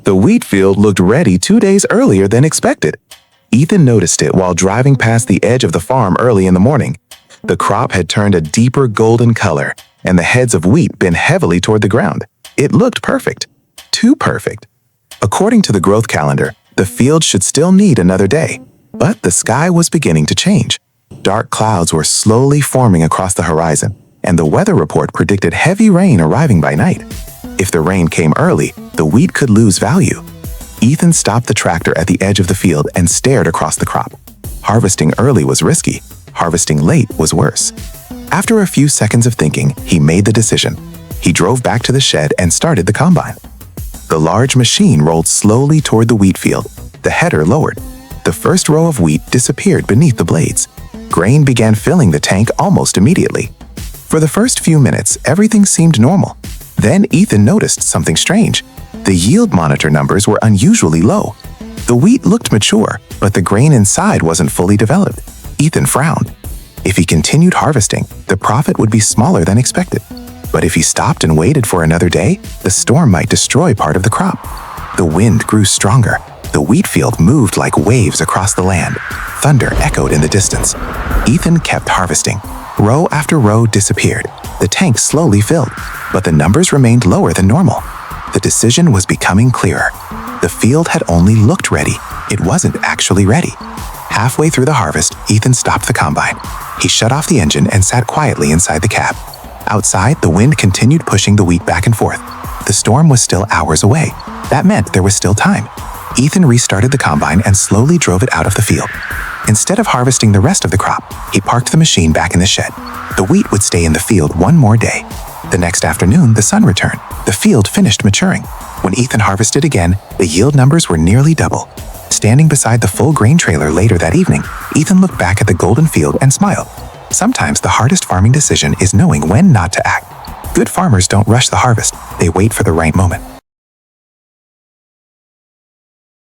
The wheat field looked ready 2 days earlier than expected. Ethan noticed it while driving past the edge of the farm early in the morning. The crop had turned a deeper golden color, and the heads of wheat bent heavily toward the ground. It looked perfect. Too perfect. According to the growth calendar, the field should still need another day, but the sky was beginning to change. Dark clouds were slowly forming across the horizon, and the weather report predicted heavy rain arriving by night. If the rain came early, the wheat could lose value. Ethan stopped the tractor at the edge of the field and stared across the crop. Harvesting early was risky. Harvesting late was worse. After a few seconds of thinking, he made the decision. He drove back to the shed and started the combine. The large machine rolled slowly toward the wheat field. The header lowered. The first row of wheat disappeared beneath the blades. Grain began filling the tank almost immediately. For the first few minutes, everything seemed normal. Then Ethan noticed something strange. The yield monitor numbers were unusually low. The wheat looked mature, but the grain inside wasn't fully developed. Ethan frowned. If he continued harvesting, the profit would be smaller than expected. But if he stopped and waited for another day, the storm might destroy part of the crop. The wind grew stronger. The wheat field moved like waves across the land. Thunder echoed in the distance. Ethan kept harvesting. Row after row disappeared. The tank slowly filled, but the numbers remained lower than normal. The decision was becoming clearer. The field had only looked ready. It wasn't actually ready. Halfway through the harvest, Ethan stopped the combine. He shut off the engine and sat quietly inside the cab. Outside, the wind continued pushing the wheat back and forth. The storm was still hours away. That meant there was still time. Ethan restarted the combine and slowly drove it out of the field. Instead of harvesting the rest of the crop, he parked the machine back in the shed. The wheat would stay in the field one more day. The next afternoon, the sun returned. The field finished maturing. When Ethan harvested again, the yield numbers were nearly double. Standing beside the full grain trailer later that evening, Ethan looked back at the golden field and smiled. Sometimes the hardest farming decision is knowing when not to act. Good farmers don't rush the harvest. They wait for the right moment.